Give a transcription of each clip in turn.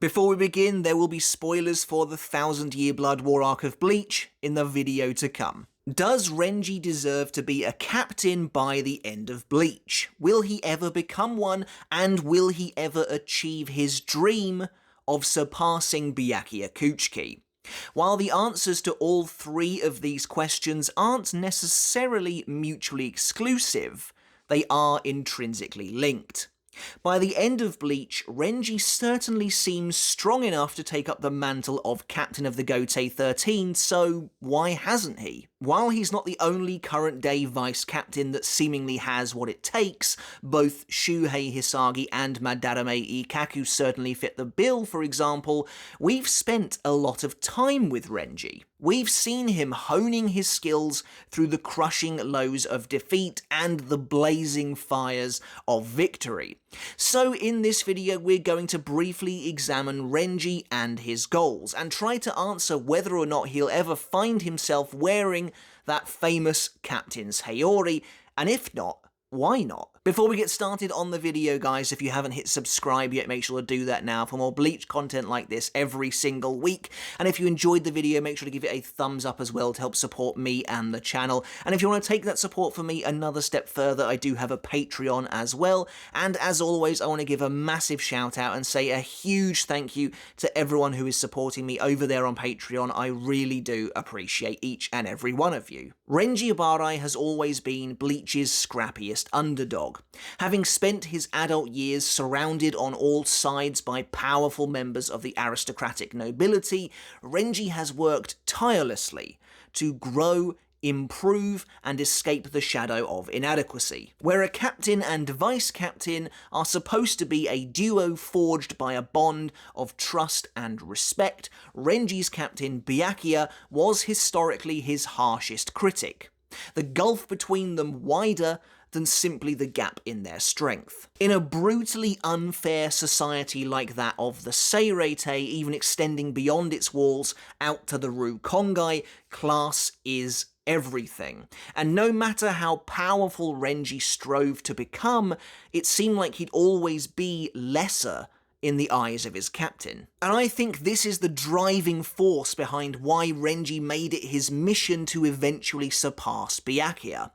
Before we begin, there will be spoilers for the 1000-Year Blood War arc of Bleach in the video to come. Does Renji deserve to be a captain by the end of Bleach? Will he ever become one, and will he ever achieve his dream of surpassing Byakuya Kuchiki? While the answers to all three of these questions aren't necessarily mutually exclusive, they are intrinsically linked. By the end of Bleach, Renji certainly seems strong enough to take up the mantle of Captain of the Gotei 13, so why hasn't he? While he's not the only current-day vice-captain that seemingly has what it takes, both Shuhei Hisagi and Madarame Ikkaku certainly fit the bill, for example, we've spent a lot of time with Renji. We've seen him honing his skills through the crushing lows of defeat and the blazing fires of victory. So in this video we're going to briefly examine Renji and his goals, and try to answer whether or not he'll ever find himself wearing that famous captain's Haori, and if not, why not? Before we get started on the video, guys, if you haven't hit subscribe yet, make sure to do that now for more Bleach content like this every single week. And if you enjoyed the video, make sure to give it a thumbs up as well to help support me and the channel. And if you want to take that support for me another step further, I do have a Patreon as well. And as always, I want to give a massive shout out and say a huge thank you to everyone who is supporting me over there on Patreon. I really do appreciate each and every one of you. Renji Abarai has always been Bleach's scrappiest underdog. Having spent his adult years surrounded on all sides by powerful members of the aristocratic nobility, Renji has worked tirelessly to grow, improve, and escape the shadow of inadequacy. Where a captain and vice-captain are supposed to be a duo forged by a bond of trust and respect, Renji's captain Byakuya was historically his harshest critic. The gulf between them wider than simply the gap in their strength. In a brutally unfair society like that of the Seirete, even extending beyond its walls out to the Rukongai, class is everything. And no matter how powerful Renji strove to become, it seemed like he'd always be lesser in the eyes of his captain. And I think this is the driving force behind why Renji made it his mission to eventually surpass Byakuya.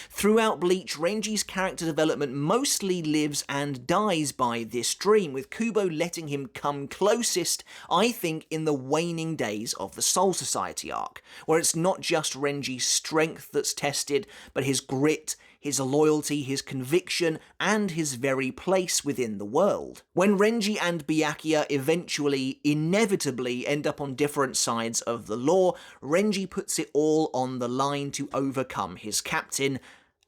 Throughout Bleach, Renji's character development mostly lives and dies by this dream, with Kubo letting him come closest, I think, in the waning days of the Soul Society arc, where it's not just Renji's strength that's tested, but his grit, his loyalty, his conviction, and his very place within the world. When Renji and Byakuya eventually, inevitably, end up on different sides of the law, Renji puts it all on the line to overcome his captain,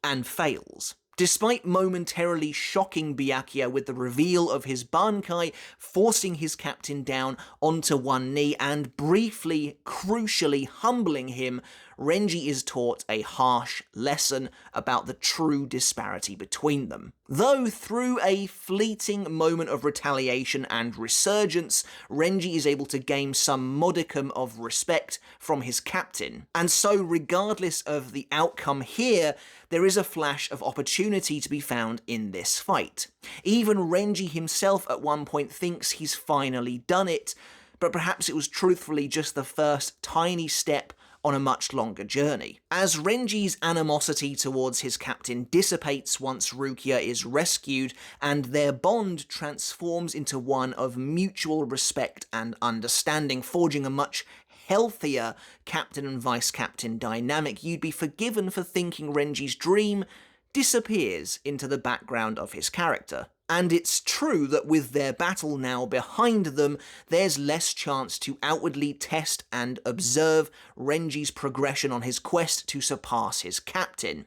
and fails. Despite momentarily shocking Byakuya with the reveal of his bankai, forcing his captain down onto one knee and briefly, crucially humbling him, Renji is taught a harsh lesson about the true disparity between them. Though through a fleeting moment of retaliation and resurgence, Renji is able to gain some modicum of respect from his captain. And so regardless of the outcome here, there is a flash of opportunity to be found in this fight. Even Renji himself at one point thinks he's finally done it, but perhaps it was truthfully just the first tiny step on a much longer journey. As Renji's animosity towards his captain dissipates once Rukia is rescued, and their bond transforms into one of mutual respect and understanding, forging a much healthier captain and vice-captain dynamic, you'd be forgiven for thinking Renji's dream disappears into the background of his character. And it's true that with their battle now behind them, there's less chance to outwardly test and observe Renji's progression on his quest to surpass his captain.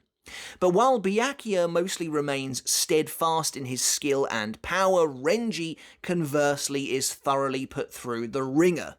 But while Byakuya mostly remains steadfast in his skill and power, Renji, conversely, is thoroughly put through the ringer.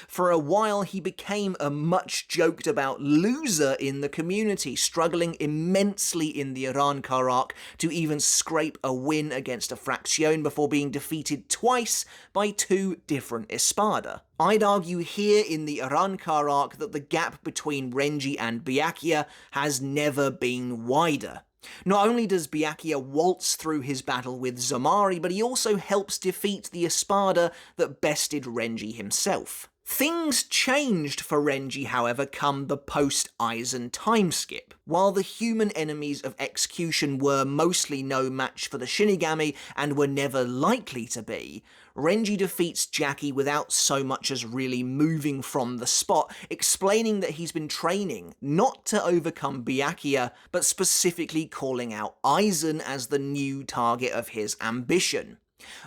For a while, he became a much joked about loser in the community, struggling immensely in the Arrancar arc to even scrape a win against a Fraction before being defeated twice by two different Espada. I'd argue here in the Arrancar arc that the gap between Renji and Byakuya has never been wider. Not only does Byakuya waltz through his battle with Zamari, but he also helps defeat the Espada that bested Renji himself. Things changed for Renji, however, come the post-Aizen timeskip. While the human enemies of execution were mostly no match for the Shinigami and were never likely to be, Renji defeats Jackie without so much as really moving from the spot, explaining that he's been training not to overcome Byakuya, but specifically calling out Aizen as the new target of his ambition.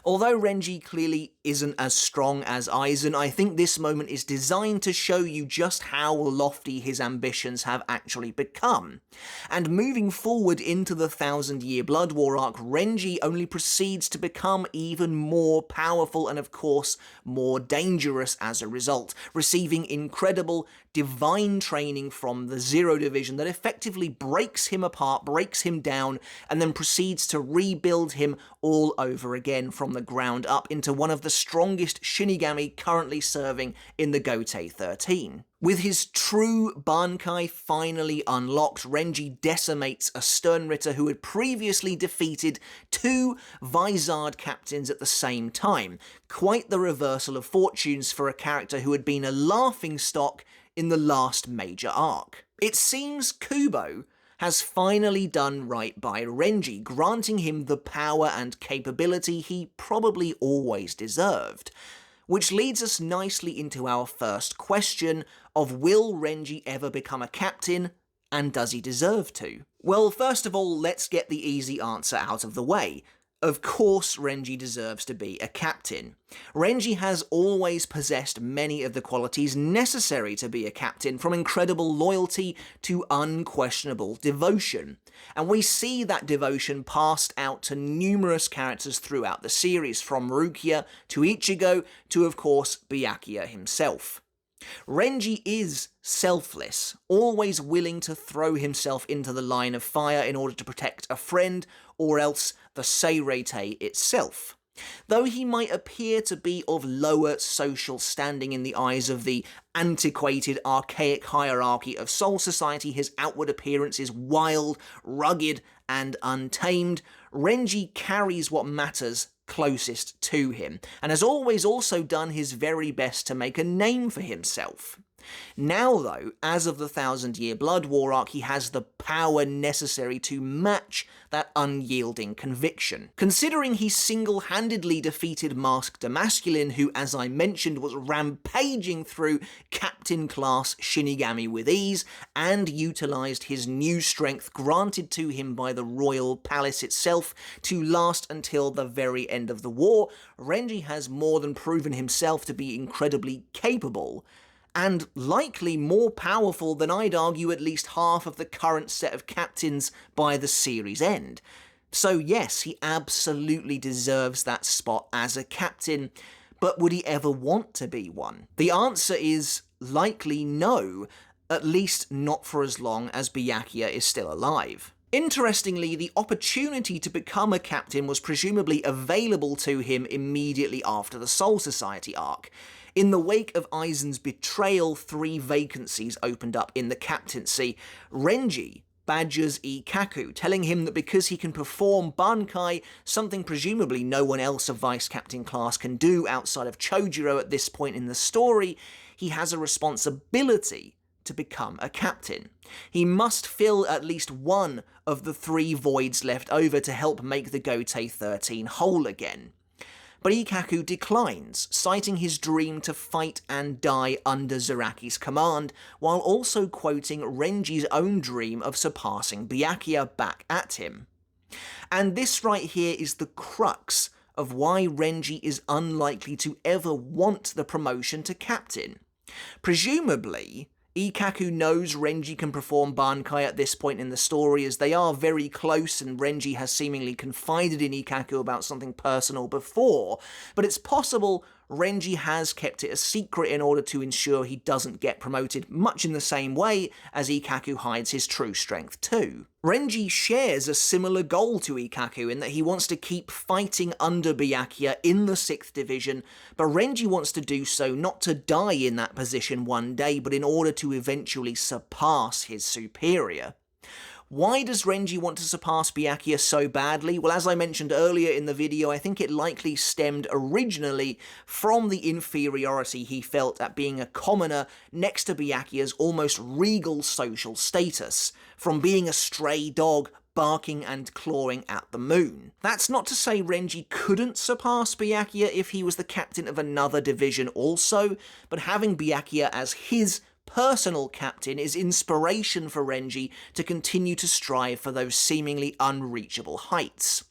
Although Renji clearly isn't as strong as Aizen, I think this moment is designed to show you just how lofty his ambitions have actually become. And moving forward into the 1000-year Blood War arc, Renji only proceeds to become even more powerful and of course more dangerous as a result, receiving incredible divine training from the Zero Division that effectively breaks him apart, breaks him down, and then proceeds to rebuild him all over again from the ground up into one of the strongest Shinigami currently serving in the Gotei 13. With his true bankai finally unlocked, Renji decimates a sternritter who had previously defeated 2 Vizard captains at the same time. Quite the reversal of fortunes for a character who had been a laughingstock in the last major arc. It seems Kubo has finally done right by Renji, granting him the power and capability he probably always deserved. Which leads us nicely into our first question of will Renji ever become a captain, and does he deserve to? Well, first of all, let's get the easy answer out of the way. Of course Renji deserves to be a captain. Renji has always possessed many of the qualities necessary to be a captain, from incredible loyalty to unquestionable devotion. And we see that devotion passed out to numerous characters throughout the series, from Rukia to Ichigo to, of course, Byakuya himself. Renji is selfless, always willing to throw himself into the line of fire in order to protect a friend, or else the Seirete itself. Though he might appear to be of lower social standing in the eyes of the antiquated, archaic hierarchy of Soul Society, his outward appearance is wild, rugged, and untamed. Renji carries what matters closest to him, and has always also done his very best to make a name for himself. Now though, as of the 1000-year Blood War arc, he has the power necessary to match that unyielding conviction. Considering he single-handedly defeated Masked Masculine, who, as I mentioned, was rampaging through Captain-class Shinigami with ease, and utilised his new strength granted to him by the Royal Palace itself to last until the very end of the war, Renji has more than proven himself to be incredibly capable, and likely more powerful than I'd argue at least half of the current set of captains by the series' end. So yes, he absolutely deserves that spot as a captain, but would he ever want to be one? The answer is likely no, at least not for as long as Byakuya is still alive. Interestingly, the opportunity to become a captain was presumably available to him immediately after the Soul Society arc. In the wake of Aizen's betrayal, 3 vacancies opened up in the captaincy. Renji badgers Ikkaku, telling him that because he can perform bankai, something presumably no one else of vice captain class can do outside of Chojuro at this point in the story, he has a responsibility to become a captain. He must fill at least one of the 3 voids left over to help make the Gotei 13 whole again. But Ikkaku declines, citing his dream to fight and die under Zaraki's command, while also quoting Renji's own dream of surpassing Byakuya back at him. And this right here is the crux of why Renji is unlikely to ever want the promotion to captain. Presumably, Ikkaku knows Renji can perform bankai at this point in the story, as they are very close and Renji has seemingly confided in Ikkaku about something personal before, but it's possible Renji has kept it a secret in order to ensure he doesn't get promoted, much in the same way as Ikkaku hides his true strength too. Renji shares a similar goal to Ikkaku in that he wants to keep fighting under Byakuya in the 6th Division, but Renji wants to do so not to die in that position one day, but in order to eventually surpass his superior. Why does Renji want to surpass Byakuya so badly? Well, as I mentioned earlier in the video, I think it likely stemmed originally from the inferiority he felt at being a commoner next to Byakuya's almost regal social status, from being a stray dog barking and clawing at the moon. That's not to say Renji couldn't surpass Byakuya if he was the captain of another division also, but having Byakuya as his personal captain is inspiration for Renji to continue to strive for those seemingly unreachable heights.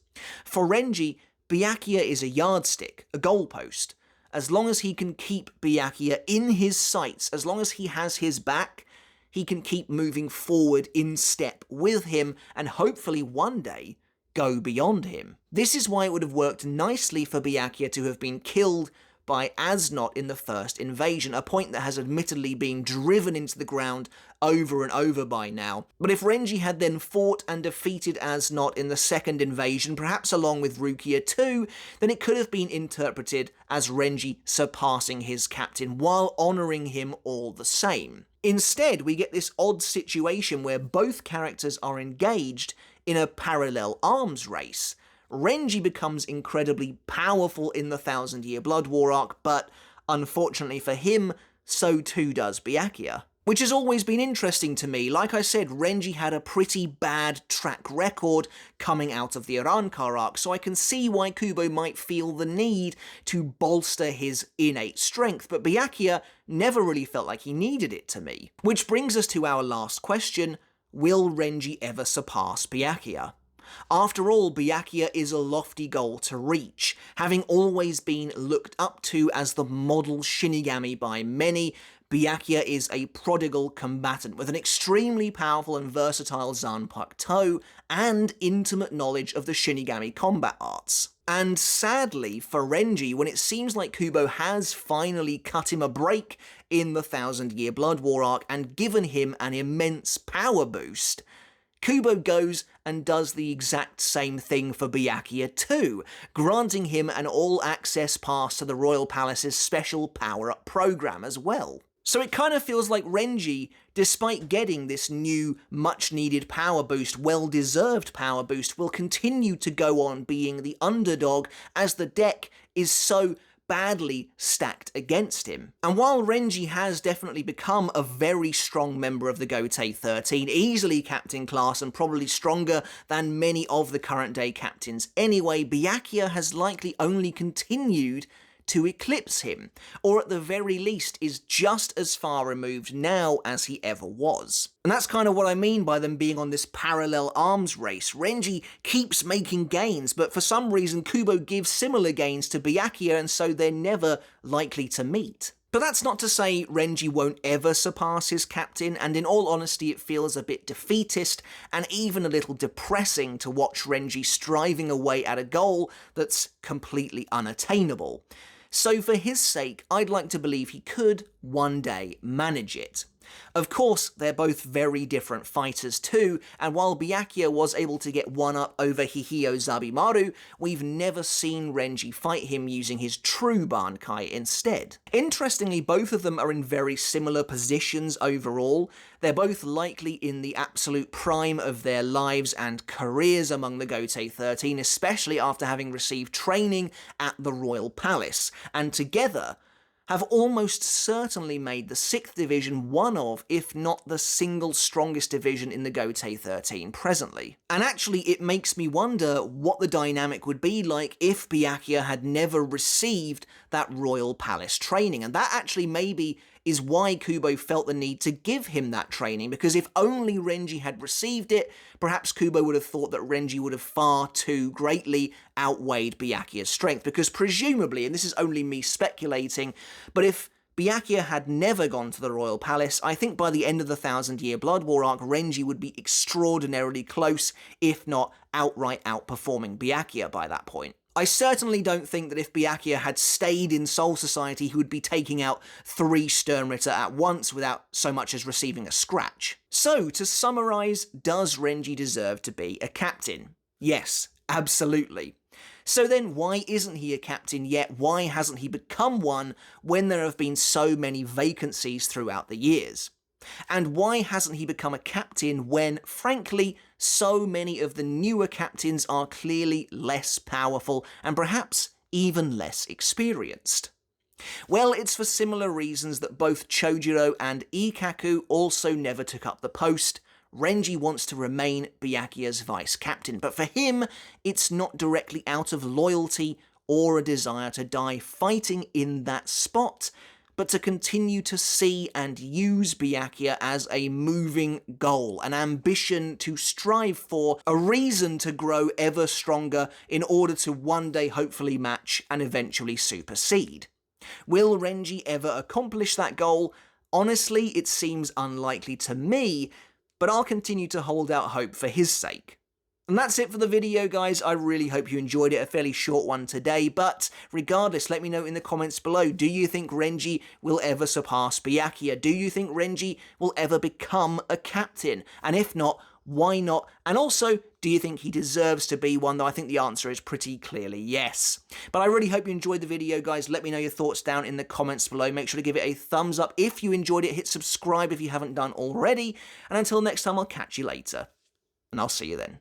For Renji, Byakuya is a yardstick, a goalpost. As long as he can keep Byakuya in his sights, as long as he has his back, he can keep moving forward in step with him and hopefully one day go beyond him. This is why it would have worked nicely for Byakuya to have been killed by Asnot in the first invasion, a point that has admittedly been driven into the ground over and over by now. But if Renji had then fought and defeated Asnot in the second invasion, perhaps along with Rukia too, then it could have been interpreted as Renji surpassing his captain while honouring him all the same. Instead, we get this odd situation where both characters are engaged in a parallel arms race. Renji becomes incredibly powerful in the 1000-Year Blood War arc, but unfortunately for him, so too does Byakuya. Which has always been interesting to me. Like I said, Renji had a pretty bad track record coming out of the Arrancar arc, so I can see why Kubo might feel the need to bolster his innate strength, but Byakuya never really felt like he needed it to me. Which brings us to our last question: will Renji ever surpass Byakuya? After all, Byakuya is a lofty goal to reach. Having always been looked up to as the model Shinigami by many, Byakuya is a prodigal combatant with an extremely powerful and versatile Zanpakuto and intimate knowledge of the Shinigami combat arts. And sadly for Renji, when it seems like Kubo has finally cut him a break in the 1000-Year Blood War arc and given him an immense power boost, Kubo goes and does the exact same thing for Byakuya too, granting him an all-access pass to the Royal Palace's special power-up program as well. So it kind of feels like Renji, despite getting this new, much-needed power boost, well-deserved power boost, will continue to go on being the underdog as the deck is so badly stacked against him. And while Renji has definitely become a very strong member of the Gotei 13, easily captain class and probably stronger than many of the current day captains anyway, Byakuya has likely only continued to eclipse him, or at the very least is just as far removed now as he ever was. And that's kind of what I mean by them being on this parallel arms race. Renji keeps making gains, but for some reason Kubo gives similar gains to Byakuya, and so they're never likely to meet. But that's not to say Renji won't ever surpass his captain, and in all honesty it feels a bit defeatist and even a little depressing to watch Renji striving away at a goal that's completely unattainable. So for his sake, I'd like to believe he could one day manage it. Of course, they're both very different fighters too, and while Byakuya was able to get one up over Hihio Zabimaru, we've never seen Renji fight him using his true bankai instead. Interestingly, both of them are in very similar positions overall. They're both likely in the absolute prime of their lives and careers among the Gotei 13, especially after having received training at the Royal Palace, and together have almost certainly made the 6th division one of, if not the single strongest division in the Gotei 13 presently. And actually it makes me wonder what the dynamic would be like if Byakuya had never received that Royal Palace training, and that actually maybe is why Kubo felt the need to give him that training, because if only Renji had received it, perhaps Kubo would have thought that Renji would have far too greatly outweighed Byakuya's strength, because presumably, and this is only me speculating, but if Byakuya had never gone to the Royal Palace, I think by the end of the 1000-Year Blood War arc, Renji would be extraordinarily close, if not outright outperforming Byakuya by that point. I certainly don't think that if Byakuya had stayed in Soul Society, he would be taking out 3 sternritter at once without so much as receiving a scratch. So, to summarise, does Renji deserve to be a captain? Yes, absolutely. So then, why isn't he a captain yet? Why hasn't he become one when there have been so many vacancies throughout the years? And why hasn't he become a captain when, frankly, so many of the newer captains are clearly less powerful and perhaps even less experienced? Well, it's for similar reasons that both Chojuro and Ikkaku also never took up the post. Renji wants to remain Byakuya's vice captain, but for him, it's not directly out of loyalty or a desire to die fighting in that spot, but to continue to see and use Byakuya as a moving goal, an ambition to strive for, a reason to grow ever stronger in order to one day hopefully match and eventually supersede. Will Renji ever accomplish that goal? Honestly, it seems unlikely to me, but I'll continue to hold out hope for his sake. And that's it for the video, guys. I really hope you enjoyed it. A fairly short one today, but regardless, let me know in the comments below. Do you think Renji will ever surpass Byakuya? Do you think Renji will ever become a captain? And if not, why not? And also, do you think he deserves to be one? Though I think the answer is pretty clearly yes. But I really hope you enjoyed the video, guys. Let me know your thoughts down in the comments below. Make sure to give it a thumbs up if you enjoyed it. Hit subscribe if you haven't done already. And until next time, I'll catch you later. And I'll see you then.